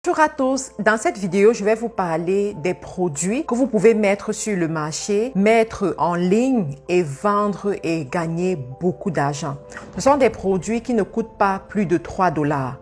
Bonjour à tous, dans cette vidéo, je vais vous parler des produits que vous pouvez mettre sur le marché, mettre en ligne et vendre et gagner beaucoup d'argent. Ce sont des produits qui ne coûtent pas plus de 3 $.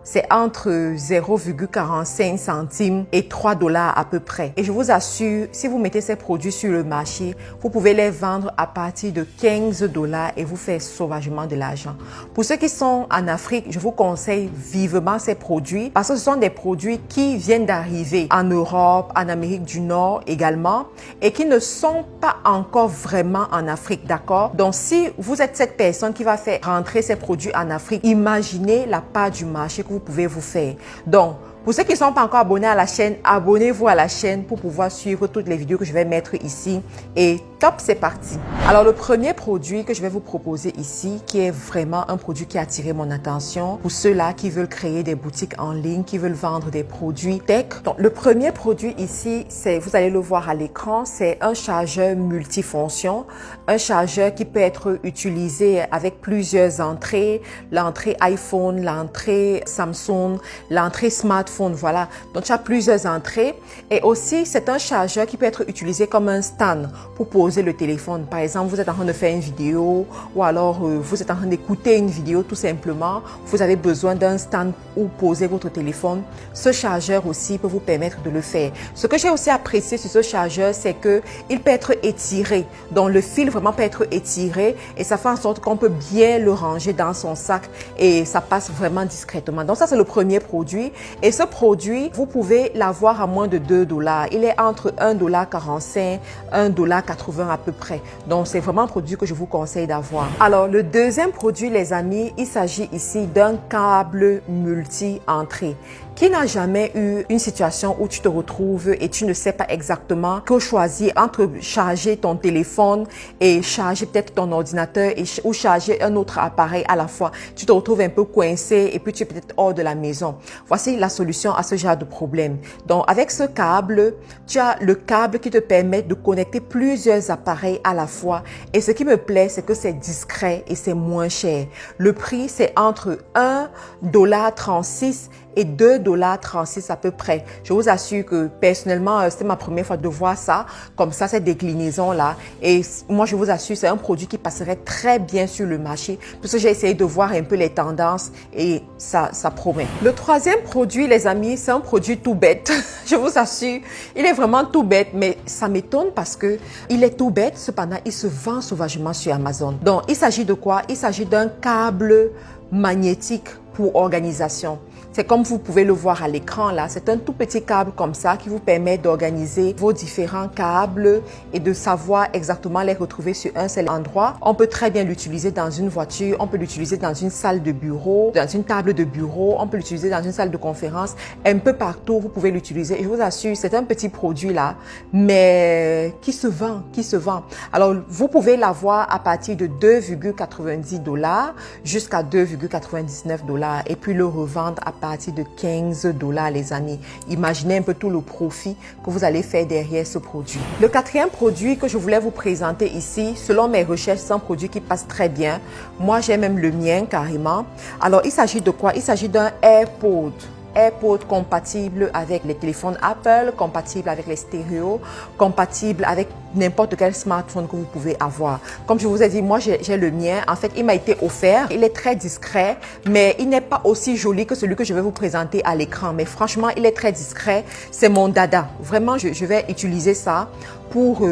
C'est entre 0,45 centimes et 3 $ à peu près. Et je vous assure, si vous mettez ces produits sur le marché, vous pouvez les vendre à partir de 15 $ et vous faire sauvagement de l'argent. Pour ceux qui sont en Afrique, je vous conseille vivement ces produits parce que ce sont des produits qui viennent d'arriver en Europe, en Amérique du Nord également et qui ne sont pas encore vraiment en Afrique, d'accord? Donc, si vous êtes cette personne qui va faire rentrer ces produits en Afrique, imaginez la part du marché que vous pouvez vous faire. Donc, pour ceux qui ne sont pas encore abonnés à la chaîne, abonnez-vous à la chaîne pour pouvoir suivre toutes les vidéos que je vais mettre ici. Et top, c'est parti. Alors, le premier produit que je vais vous proposer ici, qui est vraiment un produit qui a attiré mon attention pour ceux-là qui veulent créer des boutiques en ligne, qui veulent vendre des produits tech. Donc, le premier produit ici, c'est, vous allez le voir à l'écran, c'est un chargeur multifonction. Un chargeur qui peut être utilisé avec plusieurs entrées, l'entrée iPhone, l'entrée Samsung, l'entrée smartphone. Voilà, donc tu as plusieurs entrées et aussi c'est un chargeur qui peut être utilisé comme un stand pour poser le téléphone. Par exemple, vous êtes en train de faire une vidéo ou alors vous êtes en train d'écouter une vidéo tout simplement. Vous avez besoin d'un stand où poser votre téléphone. Ce chargeur aussi peut vous permettre de le faire. Ce que j'ai aussi apprécié sur ce chargeur, c'est que il peut être étiré. Donc le fil vraiment peut être étiré et ça fait en sorte qu'on peut bien le ranger dans son sac et ça passe vraiment discrètement. Donc ça, c'est le premier produit. Et ce produit, vous pouvez l'avoir à moins de 2 $. Il est entre 1,45 $, 1,80 $ à peu près. Donc, c'est vraiment un produit que je vous conseille d'avoir. Alors, le deuxième produit, les amis, il s'agit ici d'un câble multi-entrée. Qui n'a jamais eu une situation où tu te retrouves et tu ne sais pas exactement que choisir entre charger ton téléphone et charger peut-être ton ordinateur ou charger un autre appareil à la fois. Tu te retrouves un peu coincé et puis tu es peut-être hors de la maison. Voici la solution à ce genre de problème. Donc, avec ce câble, tu as le câble qui te permet de connecter plusieurs appareils à la fois. Et ce qui me plaît, c'est que c'est discret et c'est moins cher. Le prix, c'est entre 1,36 $ et 2,36 $ à peu près. Je vous assure que personnellement, c'était ma première fois de voir ça, comme ça, cette déclinaison-là. Et moi, je vous assure, c'est un produit qui passerait très bien sur le marché parce que j'ai essayé de voir un peu les tendances et ça promet. Le troisième produit, les amis, c'est un produit tout bête. Je vous assure, il est vraiment tout bête, mais ça m'étonne parce que il est tout bête. Cependant, il se vend sauvagement sur Amazon. Donc, il s'agit de quoi? Il s'agit d'un câble magnétique pour organisation. C'est comme vous pouvez le voir à l'écran là, c'est un tout petit câble comme ça qui vous permet d'organiser vos différents câbles et de savoir exactement les retrouver sur un seul endroit. On peut très bien l'utiliser dans une voiture, on peut l'utiliser dans une salle de bureau, dans une table de bureau, on peut l'utiliser dans une salle de conférence, un peu partout vous pouvez l'utiliser. Et je vous assure, c'est un petit produit là, mais qui se vend. Alors, vous pouvez l'avoir à partir de 2,90 $ jusqu'à 2,99 $ et puis le revendre à partir de 15 $, les amis. Imaginez un peu tout le profit que vous allez faire derrière ce produit. Le quatrième produit que je voulais vous présenter ici, selon mes recherches, c'est un produit qui passe très bien. Moi, j'ai même le mien carrément. Alors, il s'agit de quoi? Il s'agit d'un AirPod. AirPod compatible avec les téléphones Apple, compatible avec les stéréos, compatible avec n'importe quel smartphone que vous pouvez avoir. Comme je vous ai dit, moi j'ai le mien. En fait, il m'a été offert. Il est très discret, mais il n'est pas aussi joli que celui que je vais vous présenter à l'écran. Mais franchement, il est très discret. C'est mon dada. Vraiment, je vais utiliser ça pour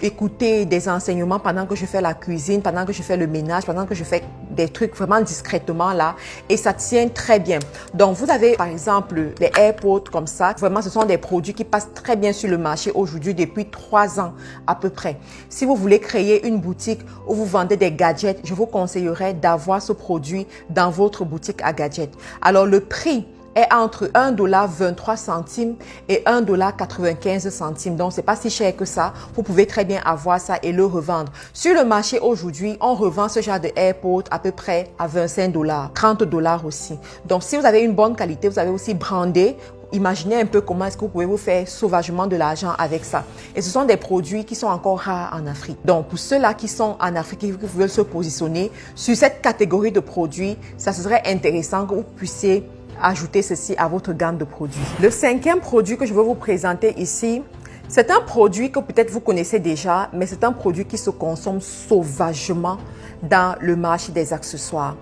écouter des enseignements pendant que je fais la cuisine, pendant que je fais le ménage, pendant que je fais des trucs vraiment discrètement là. Et ça tient très bien. Donc, vous avez par exemple les AirPods comme ça. Vraiment, ce sont des produits qui passent très bien sur le marché aujourd'hui depuis 3 ans à peu près. Si vous voulez créer une boutique où vous vendez des gadgets, je vous conseillerais d'avoir ce produit dans votre boutique à gadgets. Alors, le prix est entre 1,23 $ et 1,95 $. Donc, c'est pas si cher que ça. Vous pouvez très bien avoir ça et le revendre. Sur le marché aujourd'hui, on revend ce genre de AirPods à peu près à 25 $, 30 $ aussi. Donc, si vous avez une bonne qualité, vous avez aussi brandé. Imaginez un peu comment est-ce que vous pouvez vous faire sauvagement de l'argent avec ça. Et ce sont des produits qui sont encore rares en Afrique. Donc, pour ceux-là qui sont en Afrique et qui veulent se positionner sur cette catégorie de produits, ça serait intéressant que vous puissiez ajouter ceci à votre gamme de produits. Le cinquième produit que je veux vous présenter ici, c'est un produit que peut-être vous connaissez déjà, mais c'est un produit qui se consomme sauvagement dans le marché des accessoires.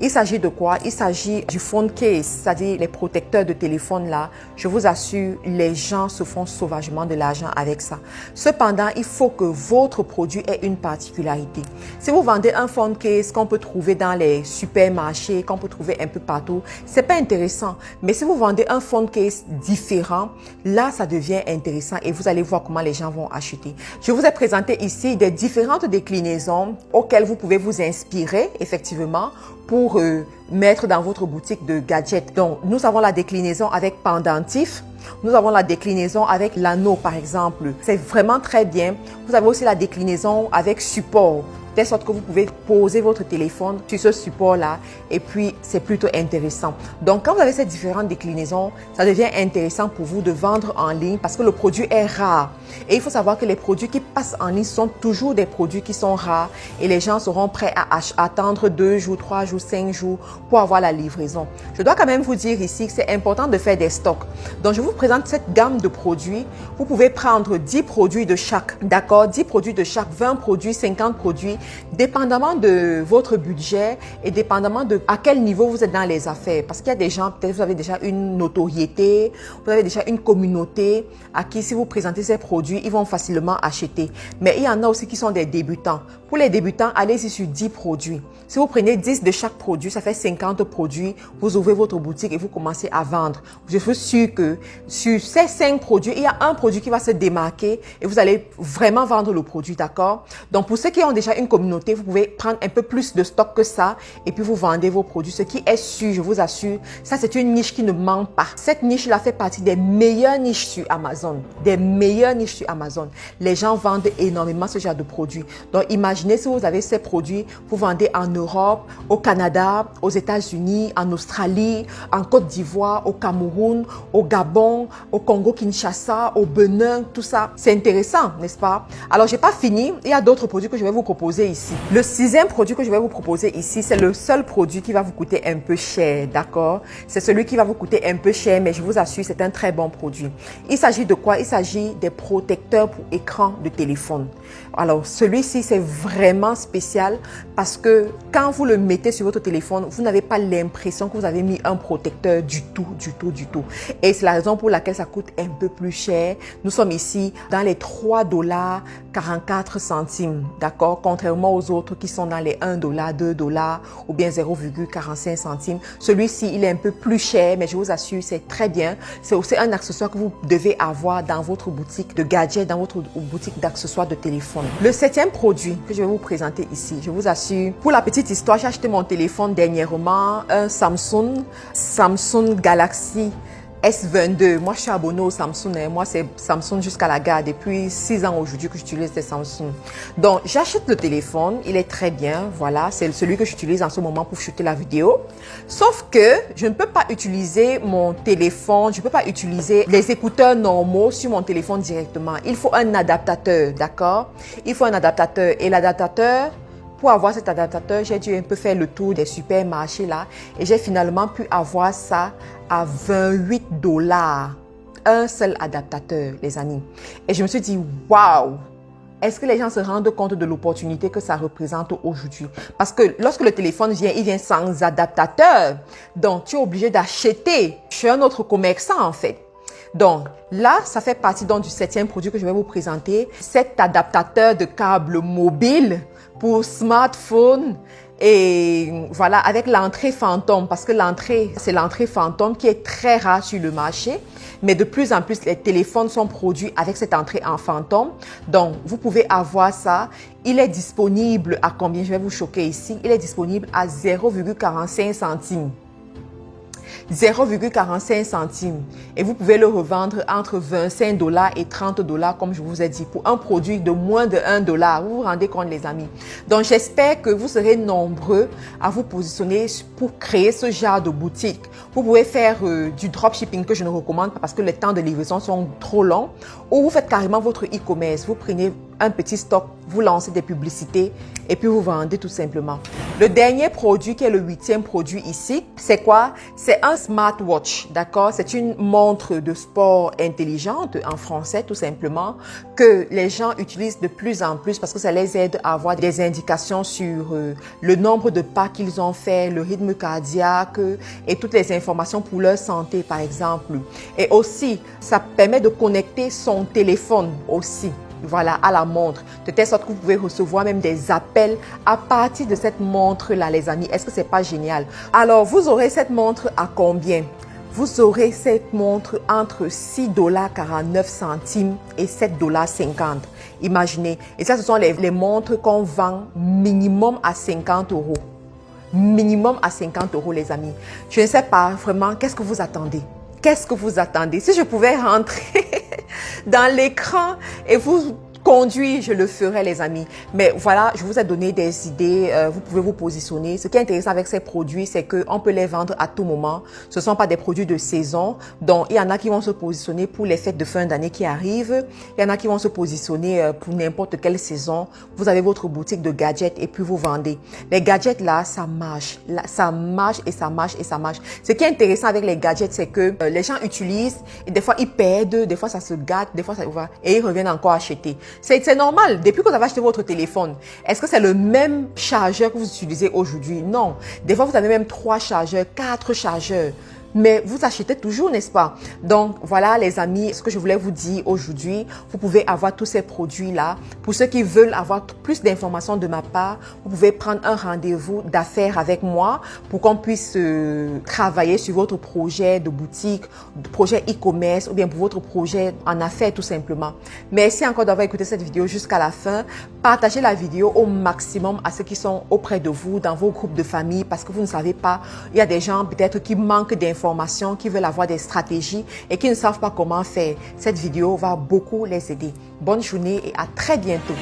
Il s'agit de quoi? Il s'agit du phone case, c'est-à-dire les protecteurs de téléphone là. Je vous assure, les gens se font sauvagement de l'argent avec ça. Cependant, il faut que votre produit ait une particularité. Si vous vendez un phone case qu'on peut trouver dans les supermarchés, qu'on peut trouver un peu partout, c'est pas intéressant. Mais si vous vendez un phone case différent, là, ça devient intéressant et vous allez voir comment les gens vont acheter. Je vous ai présenté ici des différentes déclinaisons auxquelles vous pouvez vous inspirer, effectivement, pour mettre dans votre boutique de gadgets. Donc, nous avons la déclinaison avec pendentif. Nous avons la déclinaison avec l'anneau, par exemple. C'est vraiment très bien. Vous avez aussi la déclinaison avec support, de sorte que vous pouvez poser votre téléphone sur ce support-là et puis c'est plutôt intéressant. Donc, quand vous avez ces différentes déclinaisons, ça devient intéressant pour vous de vendre en ligne parce que le produit est rare. Et il faut savoir que les produits qui passent en ligne sont toujours des produits qui sont rares et les gens seront prêts à attendre 2 jours, 3 jours, 5 jours pour avoir la livraison. Je dois quand même vous dire ici que c'est important de faire des stocks. Donc, je vous présente cette gamme de produits. Vous pouvez prendre 10 produits de chaque, d'accord? 10 produits de chaque, 20 produits, 50 produits, dépendamment de votre budget et dépendamment de à quel niveau vous êtes dans les affaires. Parce qu'il y a des gens, peut-être vous avez déjà une notoriété, vous avez déjà une communauté à qui si vous présentez ces produits, ils vont facilement acheter. Mais il y en a aussi qui sont des débutants. Pour les débutants, allez-y sur 10 produits. Si vous prenez 10 de chaque produit, ça fait 50 produits. Vous ouvrez votre boutique et vous commencez à vendre. Je suis sûre que sur ces 5 produits, il y a un produit qui va se démarquer et vous allez vraiment vendre le produit, d'accord? Donc, pour ceux qui ont déjà une communauté, vous pouvez prendre un peu plus de stock que ça et puis vous vendez vos produits. Ce qui est sûr, je vous assure, ça c'est une niche qui ne manque pas. Cette niche-là fait partie des meilleures niches sur Amazon. Des meilleures niches sur Amazon. Les gens vendent énormément ce genre de produits. Donc, imaginez si vous avez ces produits, vous vendez en Europe, au Canada, aux États-Unis, en Australie, en Côte d'Ivoire, au Cameroun, au Gabon, au Congo-Kinshasa, au Bénin, tout ça. C'est intéressant, n'est-ce pas? Alors, j'ai pas fini. Il y a d'autres produits que je vais vous proposer ici. Le 6e produit que je vais vous proposer ici, c'est le seul produit qui va vous coûter un peu cher, d'accord? C'est celui qui va vous coûter un peu cher, mais je vous assure, c'est un très bon produit. Il s'agit de quoi? Il s'agit des protecteurs pour écran de téléphone. Alors, celui-ci, c'est vraiment spécial parce que quand vous le mettez sur votre téléphone, vous n'avez pas l'impression que vous avez mis un protecteur du tout, du tout, du tout. Et c'est la raison pour laquelle ça coûte un peu plus cher. Nous sommes ici dans les $3,44, d'accord? Contrairement aux autres qui sont dans les $1, $2 ou bien 0,45 centimes. Celui-ci, il est un peu plus cher, mais je vous assure, c'est très bien. C'est aussi un accessoire que vous devez avoir dans votre boutique de gadgets, dans votre boutique d'accessoires de téléphone. Le 7e produit que je vais vous présenter ici, je vous assure, pour la petite histoire, j'ai acheté mon téléphone dernièrement, un Samsung Galaxy S22. Moi, je suis abonnée au Samsung. Moi, c'est Samsung jusqu'à la gare. Depuis 6 ans aujourd'hui que j'utilise des Samsung. Donc, j'achète le téléphone. Il est très bien. Voilà, c'est celui que j'utilise en ce moment pour shooter la vidéo. Sauf que je ne peux pas utiliser mon téléphone. Je ne peux pas utiliser les écouteurs normaux sur mon téléphone directement. Il faut un adaptateur, d'accord? Il faut un adaptateur. Et l'adaptateur, pour avoir cet adaptateur, j'ai dû un peu faire le tour des supermarchés là et j'ai finalement pu avoir ça à $28. Un seul adaptateur, les amis. Et je me suis dit, waouh! Est-ce que les gens se rendent compte de l'opportunité que ça représente aujourd'hui? Parce que lorsque le téléphone vient, il vient sans adaptateur. Donc, tu es obligé d'acheter chez un autre commerçant en fait. Donc là, ça fait partie donc du 7e produit que je vais vous présenter. Cet adaptateur de câble mobile pour smartphone et voilà, avec l'entrée fantôme, parce que l'entrée, c'est l'entrée fantôme qui est très rare sur le marché. Mais de plus en plus, les téléphones sont produits avec cette entrée en fantôme. Donc, vous pouvez avoir ça. Il est disponible à combien? Je vais vous choquer ici. Il est disponible à 0,45 centimes. 0,45 centimes et vous pouvez le revendre entre $25 et $30 comme je vous ai dit pour un produit de moins de $1. Vous vous rendez compte les amis? Donc j'espère que vous serez nombreux à vous positionner pour créer ce genre de boutique. Vous pouvez faire du dropshipping que je ne recommande pas parce que les temps de livraison sont trop longs ou vous faites carrément votre e-commerce. Vous prenez un petit stock, vous lancez des publicités et puis vous vendez tout simplement. Le dernier produit qui est le 8e produit ici, c'est quoi? C'est un smartwatch, d'accord? C'est une montre de sport intelligente, en français tout simplement, que les gens utilisent de plus en plus parce que ça les aide à avoir des indications sur le nombre de pas qu'ils ont fait, le rythme cardiaque et toutes les informations pour leur santé par exemple. Et aussi, ça permet de connecter son téléphone aussi. Voilà, à la montre, de telle sorte que vous pouvez recevoir même des appels à partir de cette montre-là, les amis. Est-ce que c'est pas génial? Alors, vous aurez cette montre à combien? Vous aurez cette montre entre $6,49 et $7,50. Imaginez. Et ça, ce sont les montres qu'on vend minimum à 50 €. Minimum à 50 €, les amis. Je ne sais pas vraiment, qu'est-ce que vous attendez? Qu'est-ce que vous attendez? Si je pouvais rentrer dans l'écran et vous conduire, je le ferai, les amis. Mais voilà, je vous ai donné des idées. Vous pouvez vous positionner. Ce qui est intéressant avec ces produits, c'est qu'on peut les vendre à tout moment. Ce ne sont pas des produits de saison. Donc, il y en a qui vont se positionner pour les fêtes de fin d'année qui arrivent. Il y en a qui vont se positionner pour n'importe quelle saison. Vous avez votre boutique de gadgets et puis vous vendez. Les gadgets, là, ça marche. Là, ça marche et ça marche et ça marche. Ce qui est intéressant avec les gadgets, c'est que les gens utilisent et des fois, ils perdent. Des fois, ça se gâte. Des fois, ça va et ils reviennent encore acheter. C'est normal. Depuis que vous avez acheté votre téléphone, est-ce que c'est le même chargeur que vous utilisez aujourd'hui? Non. Des fois, vous avez même 3 chargeurs, 4 chargeurs. Mais vous achetez toujours, n'est-ce pas? Donc, voilà les amis, ce que je voulais vous dire aujourd'hui. Vous pouvez avoir tous ces produits-là. Pour ceux qui veulent avoir plus d'informations de ma part, vous pouvez prendre un rendez-vous d'affaires avec moi pour qu'on puisse travailler sur votre projet de boutique, projet e-commerce ou bien pour votre projet en affaires tout simplement. Merci encore d'avoir écouté cette vidéo jusqu'à la fin. Partagez la vidéo au maximum à ceux qui sont auprès de vous, dans vos groupes de famille, parce que vous ne savez pas, il y a des gens peut-être qui manquent d'informations, qui veulent avoir des stratégies et qui ne savent pas comment faire. Cette vidéo va beaucoup les aider. Bonne journée et à très bientôt.